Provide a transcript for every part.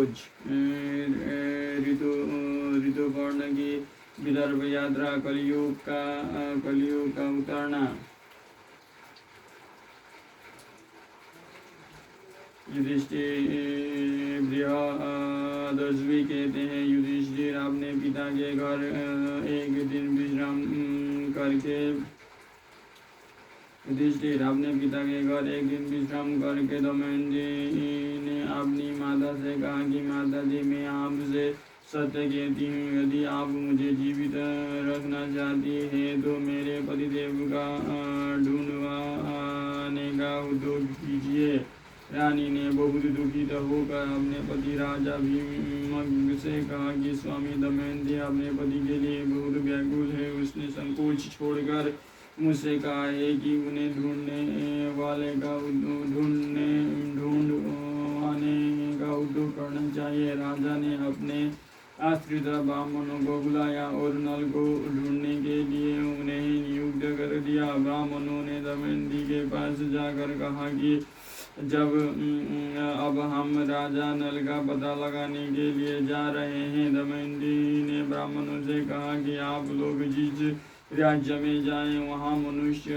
रोज ऋतुपर्ण की विदर्भ यात्रा, कलयुग का उतरना। युधिष्ठिर बृहदस्वी कहते हैं, युधिष्ठिर अपने पिता के घर एक दिन विश्राम करके दमयंती ने अपनी माता से कहा कि माता जी, मैं आपसे सत्य कहती हूँ, यदि आप मुझे जीवित रखना चाहती हैं तो मेरे पतिदेव का ढूंढवाने का उद्योग कीजिए। रानी ने बहुत दुखित होकर अपने पति राजा भीम से कहा कि स्वामी, दमयंती अपने पति के लिए बहुत व्याकुल है। उसने संकोच छोड़कर मुझसे कहा है कि उन्हें ढूंढवाने का उद्योग करना चाहिए। राजा ने अपने आश्रित ब्राह्मणों को बुलाया और नल को ढूंढने के लिए उन्हें नियुक्त कर दिया। ब्राह्मणों ने दमयंती के पास जाकर कहा कि जब अब हम राजा नल का पता लगाने के लिए जा रहे हैं। दमयंती ने ब्राह्मणों से कहा कि आप लोग जिस राज्य में जाएं, वहाँ मनुष्य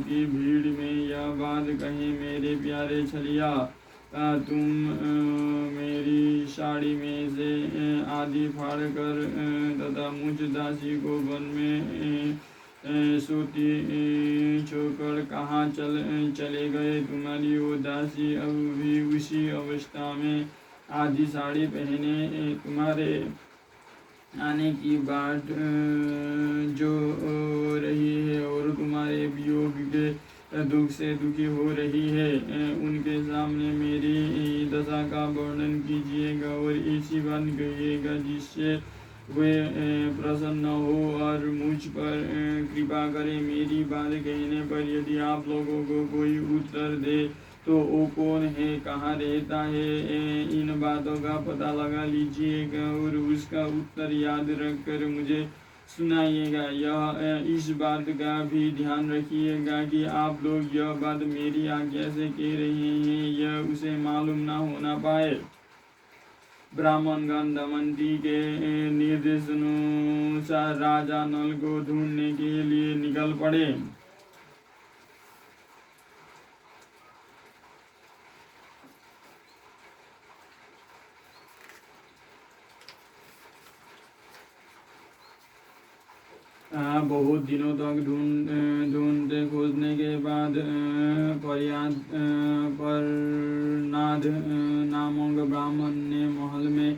की भीड़ में यह बात कहें, मेरे प्यारे छलिया, तुम मेरी साड़ी में से आदि फाड़ कर तथा मुझ दासी को वन में सोती छोड़कर कहाँ चले गए। तुम्हारी वो दासी अब भी उसी अवस्था में आधी साड़ी पहने तुम्हारे आने की बात जो रही है और तुम्हारे वियोग के दुख से दुखी हो रही है। उनके सामने मेरी दशा का वर्णन कीजिएगा और ऐसी बात कहिएगा जिससे वे प्रसन्न हो और मुझ पर कृपा करें। मेरी बात कहने पर यदि आप लोगों को कोई उत्तर दे तो वो कौन है, कहाँ रहता है, इन बातों का पता लगा लीजिएगा और उसका उत्तर याद रखकर मुझे सुनाइएगा। इस बात का भी ध्यान रखिएगा कि आप लोग यह बात मेरी आज्ञा से कह रहे हैं, यह उसे मालूम ना होना पाए। ब्राह्मणगण दमयंती के निर्देशानुसार राजा नल को ढूंढने के लिए निकल पड़े। बहुत दिनों तक ढूंढते खोजने के बाद परनाद नामक ब्राह्मण ने महल में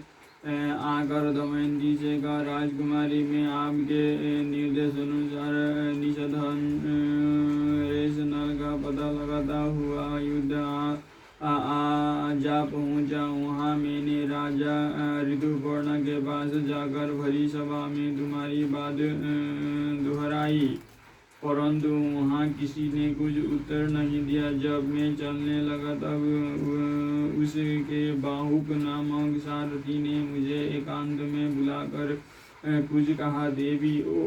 आकर दमयंती से कहा, राजकुमारी, मैं आपके निर्देश अनुसार निषधन रेस नल का पता लगाता हुआ युद्ध जा पहुँचा। वहाँ मैंने राजा ऋतुपर्ण के पास जाकर भरी सभा में तुम्हारी बात दोहराई, परंतु वहाँ किसी ने कुछ उत्तर नहीं दिया। जब मैं चलने लगा तब उसके बाहुक नामक सारथी ने मुझे एकांत में बुलाकर कुछ कहा। देवी, ओ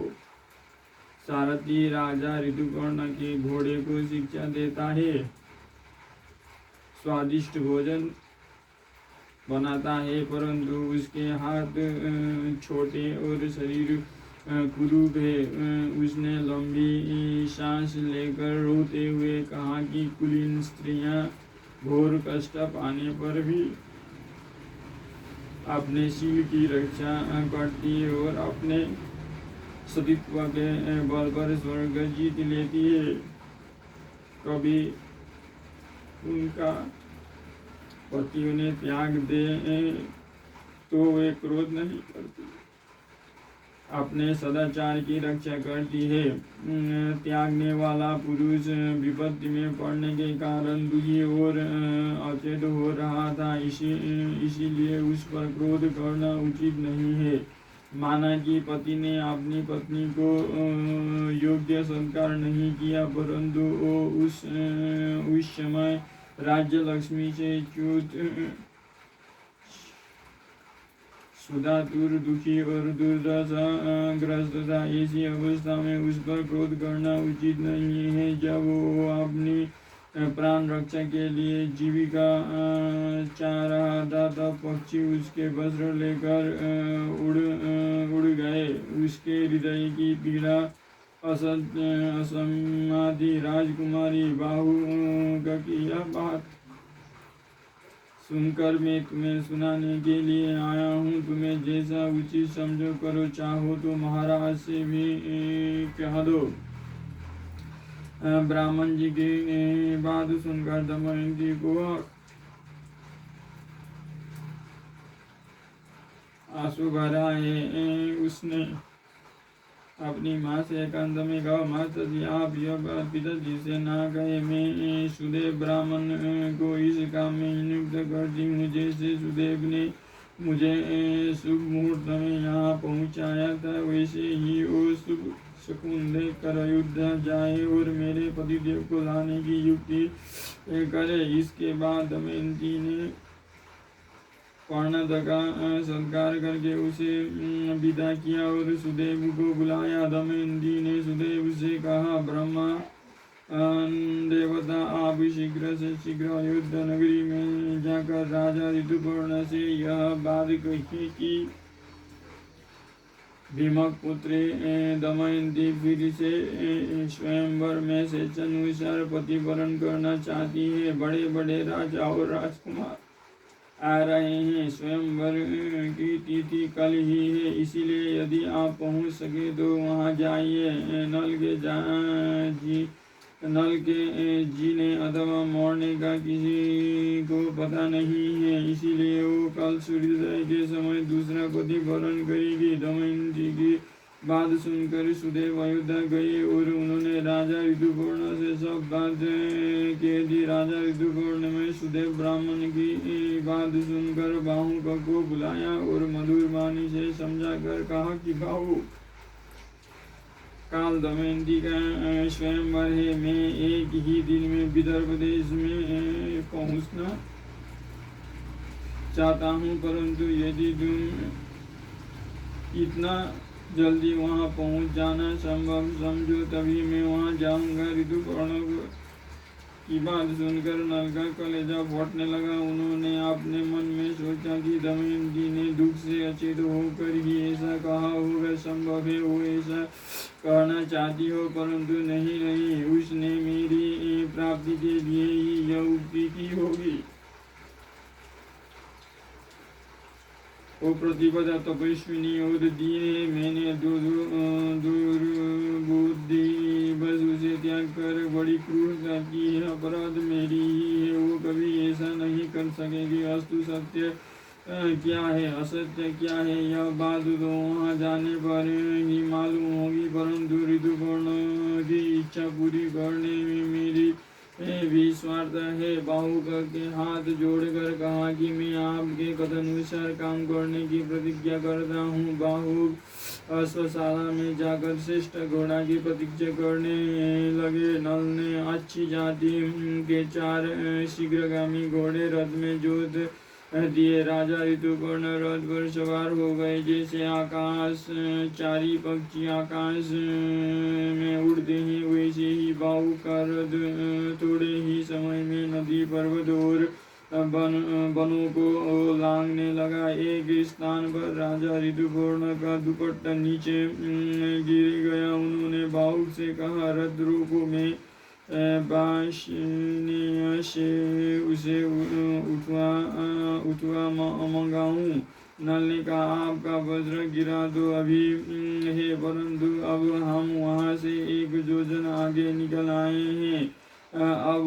सारथी राजा ऋतुपर्ण के घोड़े को शिक्षा देता है, स्वादिष्ट भोजन बनाता है, परंतु उसके हाथ छोटे और शरीर कुरूप है। उसने लंबी सांस लेकर रोते हुए कहा कि कुलीन स्त्रियां घोर कष्ट पाने पर भी अपने शील की रक्षा करती है और अपने सतीत्व के बल पर स्वर्ग जीत लेती है। कभी उनका पति उन्हें त्याग दे तो वे क्रोध नहीं करती, अपने सदाचार की रक्षा करती है। त्यागने वाला पुरुष विपत्ति में पड़ने के कारण दुखी और अचेत हो रहा था, इसीलिए उस पर क्रोध करना उचित नहीं है। माना कि पति ने अपनी पत्नी को योग्य संस्कार नहीं किया, परंतु वो उस समय राज्य लक्ष्मी से च्युत सुधातुर दुखी और दुर्दशा ग्रस्त था। ऐसी अवस्था में उस पर क्रोध करना उचित नहीं है। जब वो अपनी प्राण रक्षा के लिए जीविका चाह रहा था, तब पक्षी उसके वस्त्र लेकर उड़ गए। उसके हृदय की पीड़ा असमाधि राजकुमारी बाहु की यह बात सुनकर मैं तुम्हें सुनाने के लिए आया हूँ। तुम्हें जैसा उचित समझो करो, चाहो तो महाराज से भी कह दो। ब्राह्मण जी की बात सुनकर दमयंती को आंसू भर आए। उसने अपनी माँ से एकांत में कहा, माता जी आप यह बात पिताजी से ना कहे। मैं सुदेव ब्राह्मण को इस काम में नियुक्त करती हूँ। जैसे सुदेव ने मुझे शुभ मुहूर्त में यहाँ पहुँचाया था, वैसे ही वो शुभ शकुन देकर अयोध्या जाए और मेरे पतिदेव को लाने की युक्ति करे। इसके बाद दमयंती ने कर्णद का सत्कार करके उसे विदा किया और सुदेव को बुलाया। दमयंती ने सुदेव से कहा, ब्रह्मा देवता आप शीघ्र से शीघ्र अयोध्या नगरी में जाकर राजा ऋतुपर्ण से यह बात कही कि भीमक पुत्री दमयंती फिर से स्वयंवर में स्वेच्छानुसार पतिवरण करना चाहती है। बड़े बड़े राजा और राजकुमार आ रहे हैं। स्वयंवर की तिथि कल ही है, इसीलिए यदि आप पहुंच सके तो वहां जाइए। नल के जी ने अथवा मोड़ने का किसी को पता नहीं है, इसीलिए वो कल सूर्योदय के समय दूसरा पतिवरण करेगी। दमयंती की बात सुनकर सुदेव अयोध्या गए और उन्होंने राजा ऋतुपर्ण से सब बात कह दी। राजा ऋतुपर्ण में सुदेव ब्राह्मण की बात सुनकर बाहुक को बुलाया और मधुर वाणी से समझाकर कहा कि बाहु, काल दमयंती का स्वयंवर है। मैं एक ही दिन में विदर्भ देश में पहुंचना चाहता हूँ, परंतु यदि तुम इतना जल्दी वहाँ पहुँच जाना संभव समझो तभी मैं वहाँ जाऊँगा। ऋतुपर्ण की बात सुनकर नल का कलेजा फटने लगा। उन्होंने अपने मन में सोचा कि दमयंती ने दुख से अचेत होकर ही ऐसा कहा होगा। संभव है वो ऐसा कहना चाहती हो, परंतु नहीं, उसने मेरी प्राप्ति के लिए ही यह उक्ति की होगी। वो प्रतिपदा तपस्विनी और दीन है। मैंने दुर्बुद्धि बस उसे त्याग कर बड़ी क्रूरता की है। अपराध मेरी ही है, वो कभी ऐसा नहीं कर सकेगी। अस्तु, सत्य क्या है असत्य क्या है यह बात तो वहाँ जाने पर ही मालूम होगी, परंतु ऋतुपर्ण की इच्छा पूरी करने में मेरी भी स्वार्थ है। बाहुक के हाथ जोड़कर कहा कि मैं आपके कथनानुसार काम करने की प्रतिज्ञा करता हूँ। बाहुक अश्वशाला में जाकर श्रेष्ठ घोड़ा की प्रतीक्षा करने लगे। नल ने अच्छी जाति के 4 शीघ्रगामी घोड़े रथ में जोत दिए। राजा ऋतुपर्ण रथ पर सवार हो गए। जैसे आकाश चारी पक्षी आकाश में उड़ते हैं, वैसे ही बाहु का रथ थोड़े ही समय में नदी पर्वत और वनों को लांघने लगा। एक स्थान पर राजा ऋतुपर्ण का दुपट्टा नीचे गिर गया। उन्होंने बाहु से कहा, रथ रोको, मैं बांसुरी से उसे उठवा मंगाऊं। नल ने कहा, आपका वज्र गिरा तो अभी है, परंतु अब हम वहां से 1 योजन आगे निकल आए हैं। अब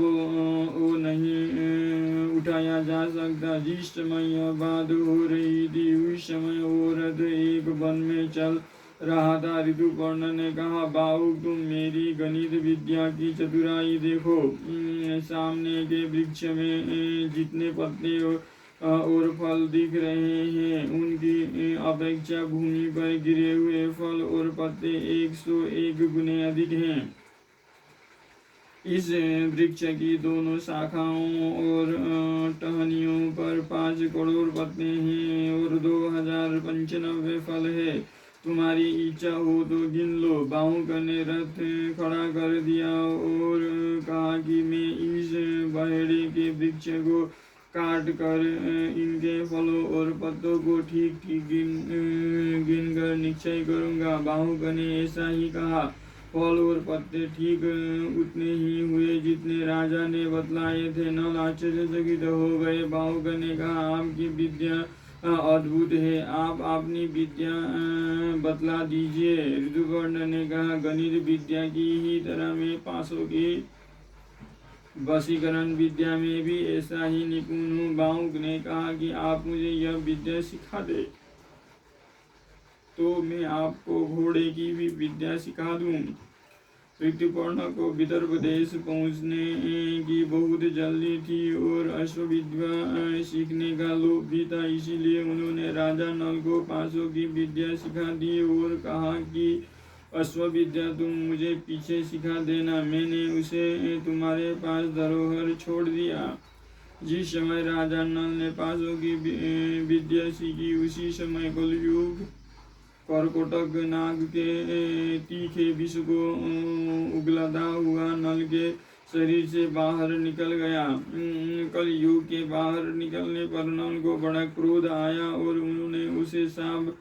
वो नहीं उठाया जा सकता। जिस समय यह बात हो रही थी उस समय वो रथ एक वन में चल रहा था। ऋतुपर्ण ने कहा, बाहुक, तुम मेरी गणित विद्या की चतुराई देखो। सामने के वृक्ष में जितने पत्ते और फल दिख रहे हैं, उनकी अपेक्षा भूमि पर गिरे हुए फल और पत्ते 101 गुने अधिक हैं। इस वृक्ष की दोनों शाखाओं और टहनियों पर 5 करोड़ पत्ते हैं और 2095 फल है। तुम्हारी इच्छा हो तो गिन लो। बाहुक ने रथ खड़ा कर दिया और कहा कि मैं इस बहेड़े के वृक्ष को काट कर इनके फलों और पत्तों को ठीक ठीक गिन कर निश्चय करूंगा। बाहुक ने ऐसा ही कहा। फल और पत्ते ठीक उतने ही हुए जितने राजा ने बतलाए थे। नल आश्चर्यचकित हो गए। बाहुक ने कहा, आपकी विद्या अद्भुत है, आप अपनी विद्या बतला दीजिए। ऋतुपर्ण ने कहा, गणित विद्या की ही तरह मैं पासों की वशीकरण विद्या में भी ऐसा ही निपुण हूँ। बाहुक ने कहा कि आप मुझे यह विद्या सिखा दे तो मैं आपको घोड़े की भी विद्या सिखा दूं। ऋतुपर्ण को विदर्भ देश पहुंचने की बहुत जल्दी थी और अश्वविद्या सीखने का लोभ भी था। इसीलिए उन्होंने राजा नल को पासों की विद्या सिखा दी और कहा कि अश्वविद्या तुम मुझे पीछे सिखा देना, मैंने उसे तुम्हारे पास धरोहर छोड़ दिया। जिस समय राजा नल ने पासों की विद्या सीखी उसी समय कलयुग करकोटक नाग के तीखे विष को उगलता हुआ नल के शरीर से बाहर निकल गया। कलयुग के बाहर निकलने पर नल को बड़ा क्रोध आया और उन्होंने उसे शाप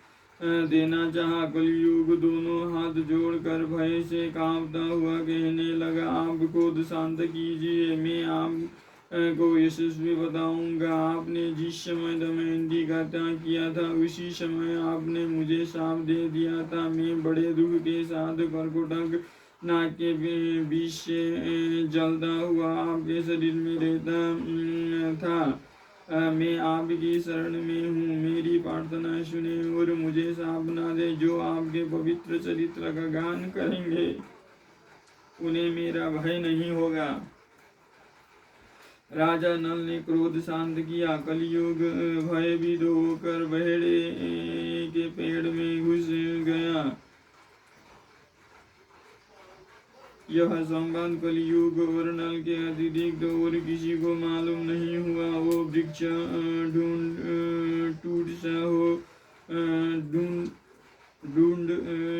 देना चाहा। कलयुग दोनों हाथ जोड़कर भय से कांपता हुआ कहने लगा, आप क्रोध शांत कीजिए, मैं आप को यशस्वी बताऊंगा। आपने जिस समय दमयंती का त्याग किया था उसी समय आपने मुझे शाप दे दिया था। मैं बड़े दुख के साथ कर्कोटक नाग के विष से जलता हुआ आपके शरीर में रहता था। मैं आपकी शरण में हूँ, मेरी प्रार्थना सुने और मुझे शाप न दे। जो आपके पवित्र चरित्र का गान करेंगे उन्हें मेरा भय नहीं होगा। राजा नल ने क्रोध शांत किया। कलयुग भयभीत होकर बहेड़े के पेड़ में घुस गया। यह संबंध कलयुग और नल के अतिरिक्त और किसी को मालूम नहीं हुआ। वो वृक्ष ढूंढ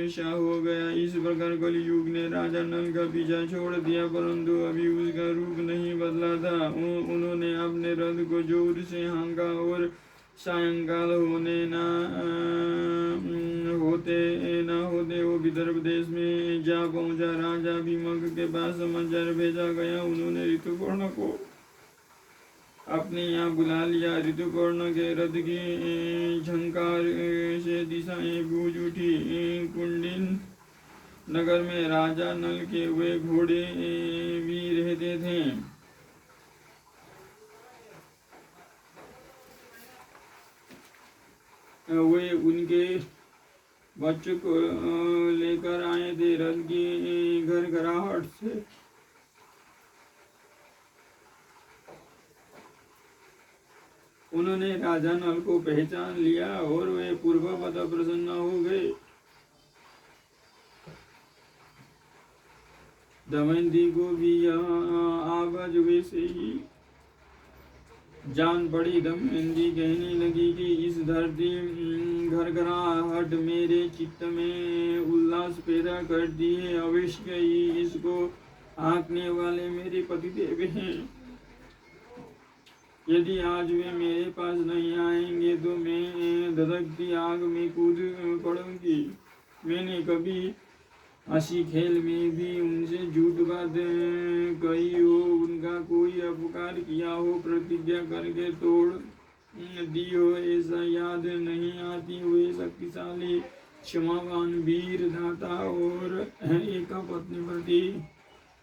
सा हो गया। इस प्रकार कलयुग ने राजा नल का पीछा छोड़ दिया, परंतु अभी उसका रूप नहीं बदला था। उन्होंने अपने रथ को जोर से हाँका और सायंकाल होते वो विदर्भ देश में जा पहुंचा। राजा भीमक के पास समाचार भेजा गया। उन्होंने ऋतुपर्ण को अपने यहाँ बुला लिया। ऋतुपर्ण के रथ की झंकार से दिशाएं गूंज उठी। कुंडिन नगर में राजा नल के वे घोड़े भी रहते थे। वे उनके बच्चों को लेकर आए थे। रथ की घरघराहट से उन्होंने राजा नल को पहचान लिया और वे पूर्ववत प्रसन्न हो गए। दमयंती को भी यह आवाज वैसे ही जान पड़ी। दमयंती कहने लगी कि इस धरती घरघराहट मेरे चित्त में उल्लास पैदा करती है। अवश्य ही इसको हाँकने वाले मेरे पतिदेव हैं। यदि आज वे मेरे पास नहीं आएंगे तो मैं धधकती आग में कूद पड़ूंगी। मैंने कभी हंसी खेल में भी उनसे झूठ बात कही हो, उनका कोई अपकार किया हो, प्रतिज्ञा करके तोड़ दी हो, ऐसा याद नहीं आती। वे शक्तिशाली, क्षमावान, वीर, दाता और एक पत्नी प्रति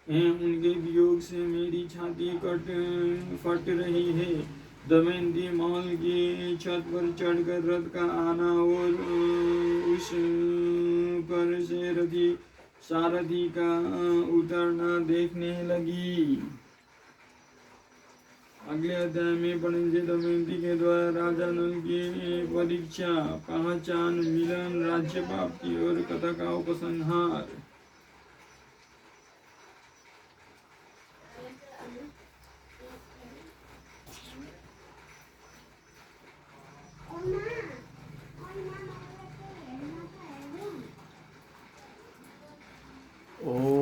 हैं। उनके वियोग से मेरी छाती फट रही है। दमयंती महल की छत पर चढ़कर रथ का आना और उस पर से सारथी का उतरना देखने लगी। अगले अध्याय में पढ़ेंगे दमयंती के द्वारा राजा नल की परीक्षा, पहचान, मिलन, राज्य प्राप्ति और कथा का उपसंहार। ओम